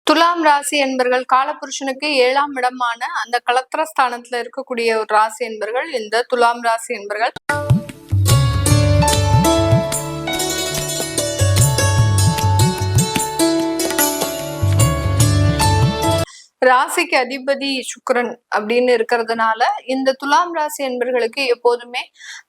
துலாம் ராசி என்பர்கள் காலபுருஷனுக்கு 7ஆம் இடமான அந்த கலத்திரஸ்தானத்துல இருக்கக்கூடிய ஒரு ராசி என்பர்கள் இந்த துலாம் ராசி என்பர்கள். ராசிக்கு அதிபதி சுக்கிரன் அப்படின்னு இருக்கிறதுனால இந்த துலாம் ராசி என்பர்களுக்கு எப்போதுமே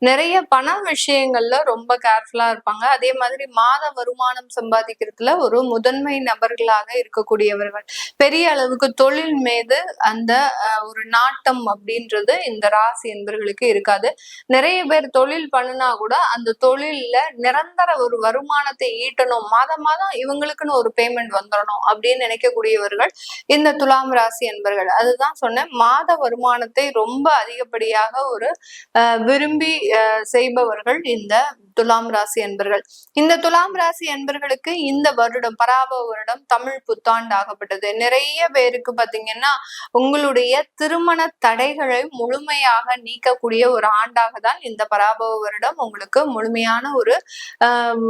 நிறைய பண விஷயங்கள்ல ரொம்ப கேர்ஃபுல்லா இருப்பாங்க. அதே மாதிரி மாத வருமானம் சம்பாதிக்கிறதுல ஒரு முதன்மை நபர்களாக இருக்கக்கூடியவர்கள். பெரிய அளவுக்கு தொழில் மீது அந்த ஒரு நாட்டம் அப்படின்றது இந்த ராசி என்பர்களுக்கு இருக்காது. நிறைய பேர் தொழில் பண்ணுனா கூட அந்த தொழில்ல நிரந்தர ஒரு வருமானத்தை ஈட்டணும், மாதம் மாதம் இவங்களுக்குன்னு ஒரு பேமெண்ட் வந்துடணும் அப்படின்னு நினைக்கக்கூடியவர்கள் இந்த துலாம் ராசி என்பர்கள். அதுதான் சொன்னேன், மாத வருமானத்தை ரொம்ப அதிகப்படியாக ஒரு விரும்பி செய்பவர்கள் இந்த துலாம் ராசி என்பர்கள். இந்த துலாம் ராசி என்பர்களுக்கு இந்த வருடம் பராபவ வருடம் தமிழ் புத்தாண்டு ஆகப்பட்டது. நிறைய பேருக்கு பாத்தீங்கன்னா உங்களுடைய திருமண தடைகளை முழுமையாக நீக்கக்கூடிய ஒரு ஆண்டாக தான் இந்த பராபவ வருடம் உங்களுக்கு முழுமையான ஒரு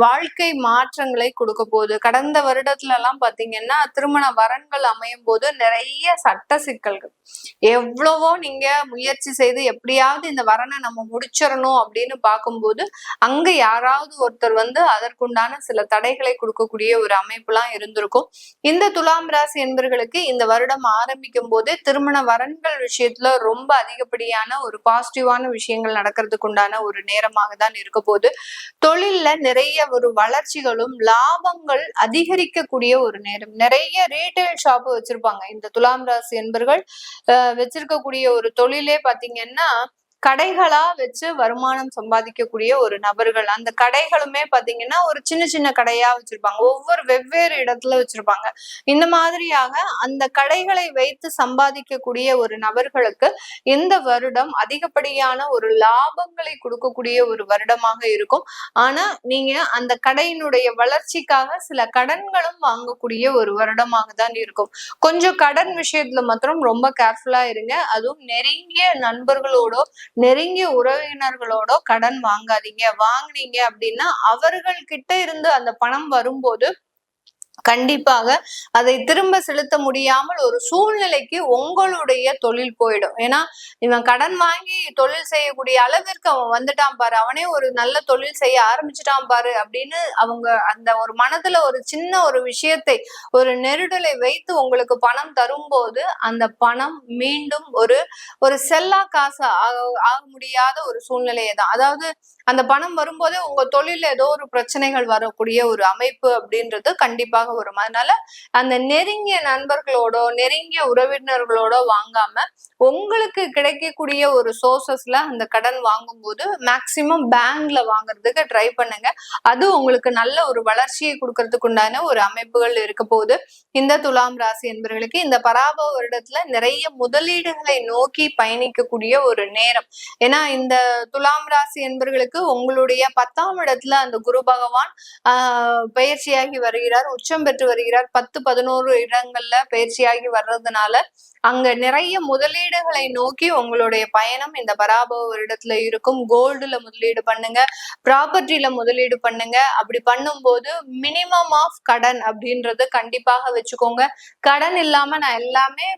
வாழ்க்கை மாற்றங்களை கொடுக்க போகுது. கடந்த வருடத்துல எல்லாம் பாத்தீங்கன்னா திருமண வரன்கள் அமையும் போது நிறைய சட்ட சிக்கல்கள், எவ்வளவோ நீங்க முயற்சி செய்து எப்படியாவது இந்த வரனை நம்ம முடிச்சிடணும் அப்படின்னு பார்க்கும்போது அங்க யாராவது ஒருத்தர் வந்து அதற்குண்டான சில தடைகளை கொடுக்கக்கூடிய ஒரு அமைப்புலாம் இருந்திருக்கும். இந்த துலாம் ராசி என்பர்களுக்கு இந்த வருடம் ஆரம்பிக்கும் போதே திருமண வரன்கள் விஷயத்துல ரொம்ப அதிகப்படியான ஒரு பாசிட்டிவான விஷயங்கள் நடக்கிறதுக்கு உண்டான ஒரு நேரமாக தான் இருக்க போது. தொழில்ல நிறைய ஒரு வளர்ச்சிகளும் லாபங்கள் அதிகரிக்கக்கூடிய ஒரு நேரம். நிறைய ரீட்டைல் ஷாப் வச்சிருப்பாங்க இந்த துலாம் ராசி என்பர்கள். வச்சிருக்கக்கூடிய ஒரு தொழிலே பாத்தீங்கன்னா கடைகளா வச்சு வருமானம் சம்பாதிக்கக்கூடிய ஒரு நபர்கள். அந்த கடைகளுமே பாத்தீங்கன்னா ஒரு சின்ன சின்ன கடையா வச்சிருப்பாங்க, ஒவ்வொரு வெவ்வேறு இடத்துல வச்சிருப்பாங்க. இந்த மாதிரியாக அந்த கடைகளை வைத்து சம்பாதிக்கக்கூடிய ஒரு நபர்களுக்கு இந்த வருடம் அதிகப்படியான ஒரு லாபங்களை கொடுக்கக்கூடிய ஒரு வருடமாக இருக்கும். ஆனா நீங்க அந்த கடையினுடைய வளர்ச்சிக்காக சில கடன்களும் வாங்கக்கூடிய ஒரு வருடமாக தான் இருக்கும். கொஞ்சம் கடன் விஷயத்துல மாத்திரம் ரொம்ப கேர்ஃபுல்லா இருங்க. அதுவும் நெருங்கிய நண்பர்களோட நெருங்கிய உறவினர்களோட கடன் வாங்காதீங்க. வாங்கினீங்க அப்படின்னா அவர்கள் கிட்ட இருந்து அந்த பணம் வரும்போது கண்டிப்பாக அதை திரும்ப செலுத்த முடியாமல் ஒரு சூழ்நிலைக்கு உங்களுடைய தொழில் போயிடும். ஏன்னா இவன் கடன் வாங்கி தொழில் செய்யக்கூடிய அளவிற்கு அவன் வந்துட்டான் பாரு, அவனே ஒரு நல்ல தொழில் செய்ய ஆரம்பிச்சுட்டான் பாரு அப்படின்னு அவங்க அந்த ஒரு மனதுல ஒரு சின்ன ஒரு விஷயத்தை, ஒரு நெருடலை வைத்து உங்களுக்கு பணம் தரும்போது அந்த பணம் மீண்டும் ஒரு செல்லா காசு ஆக முடியாத ஒரு சூழ்நிலையை தான். அதாவது அந்த பணம் வரும்போதே உங்க தொழில ஏதோ ஒரு பிரச்சனைகள் வரக்கூடிய ஒரு அமைப்பு அப்படின்றது கண்டிப்பாக வரும். அதனால அந்த நெருங்கிய நண்பர்களோட நெருங்கிய உறவினர்களோட வாங்காம உங்களுக்கு கிடைக்கக்கூடிய ஒரு சோர்சஸ்ல அந்த கடன் வாங்கும் போது மேக்சிமம் பேங்க்ல வாங்குறதுக்கு ட்ரை பண்ணுங்க. அது உங்களுக்கு நல்ல ஒரு வளர்ச்சியை கொடுக்கறதுக்கு உண்டான ஒரு அமைப்புகள் இருக்க போகுது. இந்த துலாம் ராசி என்பவர்களுக்கு இந்த பராபவ வருடத்துல நிறைய முதலீடுகளை நோக்கி பயணிக்கக்கூடிய ஒரு நேரம். ஏன்னா இந்த துலாம் ராசி என்பவர்களுக்கு உங்களுடைய 10ஆம் இடத்துல அந்த குரு பகவான் பயிற்சியாகி வருகிறார், உச்சம் பெற்று வருகிறார். 10, 11 இடங்கள்ல பயிற்சியாகி வர்றதுனால அங்க நிறைய முதலீடுகளை நோக்கி உங்களுடைய பயணம் இந்த பராபவ வருடத்துல இருக்கும். கோல்டுல முதலீடு பண்ணுங்க, ப்ராப்பர்ட்டில முதலீடு பண்ணுங்க. அப்படி பண்ணும்போது மினிமம் ஆஃப் கடன் அப்படின்றது கண்டிப்பாக வச்சுக்கோங்க. கடன் இல்லாம நான் எல்லாமே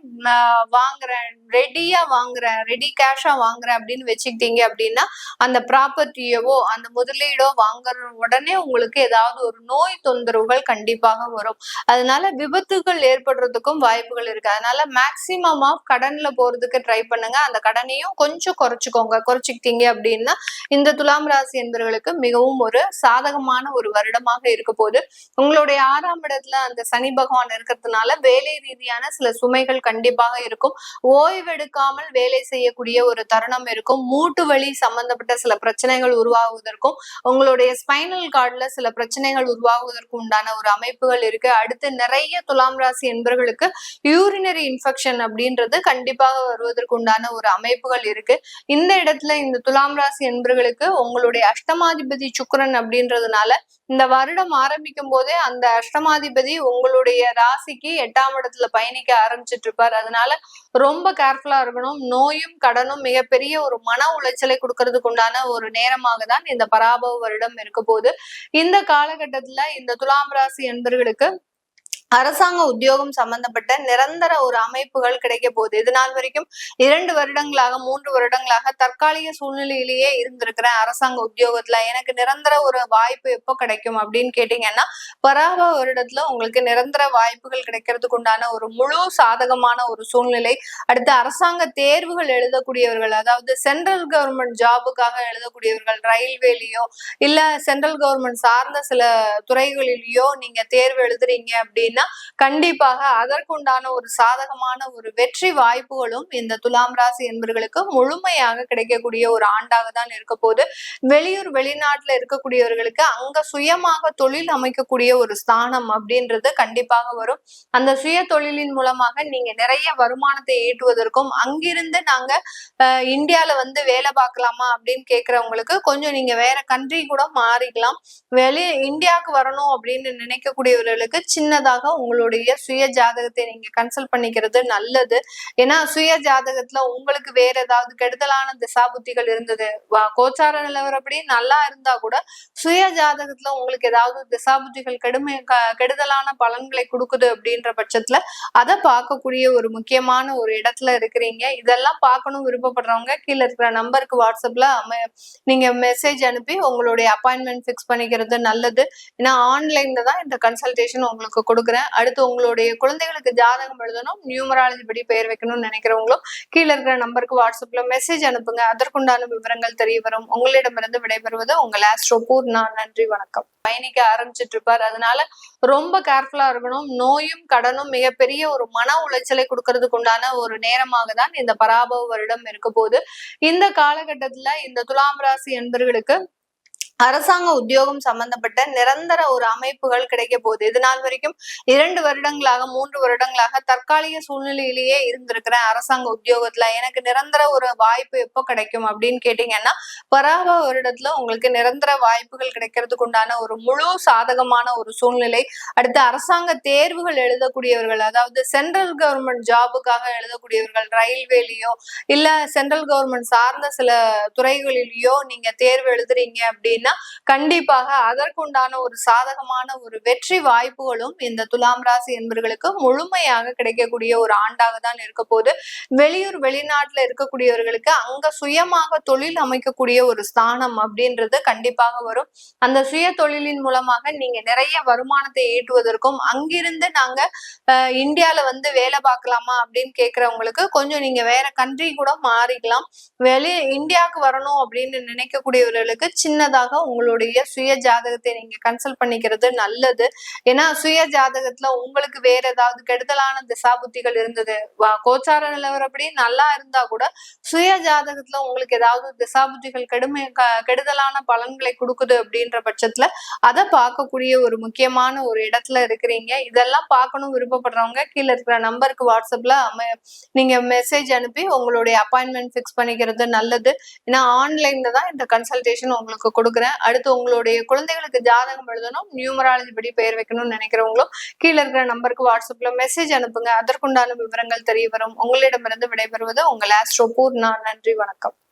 வாங்குறேன், ரெடியா வாங்குறேன், ரெடி கேஷா வாங்குறேன் அப்படின்னு வச்சுக்கிட்டீங்க அப்படின்னா அந்த ப்ராப்பர்ட்டியவோ அந்த முதலீடோ வாங்குற உடனே உங்களுக்கு ஏதாவது ஒரு நோய் தொந்தரவுகள் கண்டிப்பாக வரும். அதனால விபத்துகள் ஏற்படுறதுக்கும் வாய்ப்புகள் இருக்கு. அதனால மேக்சிமம் ஆஃப் கடன்ல போறதுக்கு ட்ரை பண்ணுங்க. அந்த கடனையும் கொஞ்சம் குறைச்சிக்கோங்க. குறைச்சிக்கிட்டீங்க அப்படின்னா இந்த துலாம் ராசி என்பவர்களுக்கு மிகவும் ஒரு சாதகமான ஒரு வருடமாக இருக்க போது. உங்களுடைய 6ஆம் இடத்துல அந்த சனி பகவான் இருக்கிறதுனால வேலை ரீதியான சில சுமைகள் கண்டிப்பாக இருக்கும். ஓய்வெடுக்காமல் வேலை செய்யக்கூடிய ஒரு தருணம் இருக்கும். மூட்டு வலி சம்பந்தப்பட்ட சில பிரச்சனைகள் உருவாகுவதற்கும் உங்களுடைய ஸ்பைனல் கார்டுல சில பிரச்சனைகள் உருவாகுவதற்கு உண்டான ஒரு அமைப்புகள் இருக்கு. அடுத்து நிறைய துலாம் ராசி என்பவர்களுக்கு யூரினரி இன்ஃபெக்ஷன் அப்படின்றது கண்டிப்பாக வருவதற்கு உண்டான ஒரு அமைப்புகள் இருக்கு. இந்த இடத்துல இந்த துலாம் ராசி என்பவர்களுக்கு உங்களுடைய அஷ்டமாதிபதி சுக்கிரன் அப்படின்றதுனால இந்த வருடம் ஆரம்பிக்கும் போதே அந்த அஷ்டமாதிபதி உங்களுடைய ராசிக்கு 8ஆம் இடத்துல பயணிக்க ஆரம்பிச்சிட்டு இருப்பார். அதனால ரொம்ப கேர்ஃபுல்லா இருக்கணும். நோயும் கடனும் மிகப்பெரிய ஒரு மன உளைச்சலை கொடுக்கறதுக்கு உண்டான ஒரு நேரமாக தான் இந்த பராபவ வருடம் இருக்க போது. இந்த காலகட்டத்துல இந்த துலாம் ராசி என்பவர்களுக்கு அரசாங்க உத்தியோகம் சம்பந்தப்பட்ட நிரந்தர ஒரு அமைப்புகள் கிடைக்க போகுது. இது நாள் வரைக்கும் 2 வருடங்களாக 3 வருடங்களாக தற்காலிக சூழ்நிலையிலேயே இருந்திருக்கிறேன் அரசாங்க உத்தியோகத்துல. எனக்கு நிரந்தர ஒரு வாய்ப்பு எப்போ கிடைக்கும் அப்படின்னு கேட்டீங்கன்னா, பராப வருடத்துல உங்களுக்கு நிரந்தர வாய்ப்புகள் கிடைக்கிறதுக்கு உண்டான ஒரு முழு சாதகமான ஒரு சூழ்நிலை. அடுத்து அரசாங்க தேர்வுகள் எழுதக்கூடியவர்கள், அதாவது சென்ட்ரல் கவர்மெண்ட் ஜாபுக்காக எழுதக்கூடியவர்கள், ரயில்வேலயோ இல்ல சென்ட்ரல் கவர்மெண்ட் சார்ந்த சில துறைகளிலேயோ நீங்க தேர்வு எழுதுறீங்க அப்படின்னு கண்டிப்பாக அதற்குண்டான ஒரு சாதகமான ஒரு வெற்றி வாய்ப்புகளும் இந்த துலாம் ராசி என்பவர்களுக்கு முழுமையாக கிடைக்கக்கூடிய ஒரு ஆண்டாக தான் இருக்க போது. வெளியூர் வெளிநாட்டுல இருக்கக்கூடியவர்களுக்கு அங்க சுயமாக தொழில் அமைக்கக்கூடிய ஒரு ஸ்தானம் அப்படின்றது கண்டிப்பாக வரும். அந்த சுய தொழிலின் மூலமாக நீங்க நிறைய வருமானத்தை ஈட்டுவதற்கும், அங்கிருந்து நாங்க இந்தியால வந்து வேலை பார்க்கலாமா அப்படின்னு கேட்கிறவங்களுக்கு கொஞ்சம் நீங்க வேற கண்ட்ரி கூட மாறிக்கலாம். இந்தியாவுக்கு வரணும் அப்படின்னு நினைக்கக்கூடியவர்களுக்கு சின்னதாக உங்களுடைய சுய ஜாதகத்தை நீங்க கன்சல்ட் பண்ணிக்கிறது நல்லது. ஏன்னா சுய ஜாதகத்துல உங்களுக்கு வேற ஏதாவது கெடுதலான திசாபுத்திகள் இருந்தது, கோச்சார நிலவரப்படி நல்லா இருந்தா கூட சுய ஜாதகத்துல உங்களுக்கு ஏதாவது திசாபுத்திகள் கெடுதலான பலன்களை கொடுக்குது அப்படின்ற பட்சத்துல அதை பார்க்கக்கூடிய ஒரு முக்கியமான ஒரு இடத்துல இருக்கிறீங்க. இதெல்லாம் பார்க்கணும் விருப்பப்படுறவங்க கீழே இருக்கிற நம்பருக்கு வாட்ஸ்அப்ல நீங்க மெசேஜ் அனுப்பி உங்களுடைய அப்பாயின்மெண்ட் ஃபிக்ஸ் பண்ணிக்கிறது நல்லது. ஏன்னா ஆன்லைன்ல தான் இந்த கன்சல்டேஷன் உங்களுக்கு கொடுக்குறேன். அடுத்து உங்களுடைய குழந்தைகளுக்கு ஜாதகம் எழுதணும், நியூமராலஜி படி பெயர் வைக்கணும்னு நினைக்கிறவங்களும் கீழே இருக்கிற நம்பருக்கு வாட்ஸ்அப்ல மெசேஜ் அனுப்புங்க. அதற்குண்டான விவரங்கள் தெரிய வரும். உங்களிடமிருந்து விடைபெறுவது உங்கள் ஆஸ்ட்ரோ பூர்ணா. நன்றி, வணக்கம். பயணிக்க ஆரம்பிச்சிட்டு இருப்பார், அதனால ரொம்ப கேர்ஃபுல்லா இருக்கணும். நோயும் கடனும் மிகப்பெரிய ஒரு மன உளைச்சலை கொடுக்கறதுக்கு உண்டான ஒரு நேரமாக தான் இந்த பராபவ வருடம் இருக்க போது. இந்த காலகட்டத்துல இந்த துலாம் ராசி என்பவர்களுக்கு அரசாங்க உத்தியோகம் சம்பந்தப்பட்ட நிரந்தர ஒரு அமைப்புகள் கிடைக்க போகுது. இது நாள் வரைக்கும் 2 வருடங்களாக 3 வருடங்களாக தற்காலிக சூழ்நிலையிலேயே இருந்திருக்கிறேன் அரசாங்க உத்தியோகத்துல. எனக்கு நிரந்தர ஒரு வாய்ப்பு எப்போ கிடைக்கும் அப்படின்னு கேட்டீங்கன்னா, பராப வருடத்துல உங்களுக்கு நிரந்தர வாய்ப்புகள் கிடைக்கிறதுக்கு உண்டான ஒரு முழு சாதகமான ஒரு சூழ்நிலை. அடுத்து அரசாங்க தேர்வுகள் எழுதக்கூடியவர்கள், அதாவது சென்ட்ரல் கவர்மெண்ட் ஜாபுக்காக எழுதக்கூடியவர்கள், ரயில்வேலயோ இல்ல சென்ட்ரல் கவர்மெண்ட் சார்ந்த சில துறைகளிலேயோ நீங்க தேர்வு எழுதுறீங்க அப்படின்னா கண்டிப்பாக அதற்குண்டான ஒரு சாதகமான ஒரு வெற்றி வாய்ப்புகளும் இந்த துலாம் ராசி என்பவர்களுக்கு முழுமையாக கிடைக்கக்கூடிய ஒரு ஆண்டாக தான் இருக்க போது. வெளியூர் வெளிநாட்டுல இருக்கக்கூடியவர்களுக்கு அங்க சுயமாக தொழில் அமைக்கக்கூடிய ஒரு ஸ்தானம் அப்படின்றது கண்டிப்பாக வரும். அந்த சுய தொழிலின் மூலமாக நீங்க நிறைய வருமானத்தை ஈட்டுவதற்கும், அங்கிருந்து நாங்க இந்தியால வந்து வேலை பார்க்கலாமா அப்படின்னு கேட்கிறவங்களுக்கு கொஞ்சம் நீங்க வேற கண்ட்ரி கூட மாறிக்கலாம். இந்தியாவுக்கு வரணும் அப்படின்னு நினைக்கக்கூடியவர்களுக்கு சின்னதாக உங்களுடைய சுய ஜாதகத்தை நீங்க கன்சல்ட் பண்ணிக்கிறது நல்லது. ஏன்னா சுய ஜாதகத்துல உங்களுக்கு வேற ஏதாவது கெடுதலான திசாபுத்திகள் இருந்தது, கோச்சார நிலவரப்படி நல்லா இருந்தா கூட சுய ஜாதகத்துல உங்களுக்கு ஏதாவது திசாபுத்திகள் கெடுதலான பலன்களை கொடுக்குது அப்படின்ற பட்சத்துல அதை பார்க்கக்கூடிய ஒரு முக்கியமான ஒரு இடத்துல இருக்கிறீங்க. இதெல்லாம் பார்க்கணும் விருப்பப்படுறவங்க கீழே இருக்கிற நம்பருக்கு வாட்ஸ்அப்ல நீங்க மெசேஜ் அனுப்பி உங்களுடைய அப்பாயின்மெண்ட் ஃபிக்ஸ் பண்ணிக்கிறது நல்லது. ஏன்னா ஆன்லைன்ல தான் இந்த கன்சல்டேஷன் உங்களுக்கு கொடுக்குறேன். அடுத்து உங்களுடைய குழந்தைகளுக்கு ஜாதகம் எழுதணும், நியூமராலஜி படி பெயர் வைக்கணும்னு நினைக்கிறவங்களும் கீழே இருக்கிற நம்பருக்கு வாட்ஸ்அப்ல மெசேஜ் அனுப்புங்க. அதற்குண்டான விவரங்கள் தெரிய வரும். உங்களிடமிருந்து விடைபெறுவது உங்கள் ஆஸ்ட்ரோ பூர்ணா. நன்றி, வணக்கம்.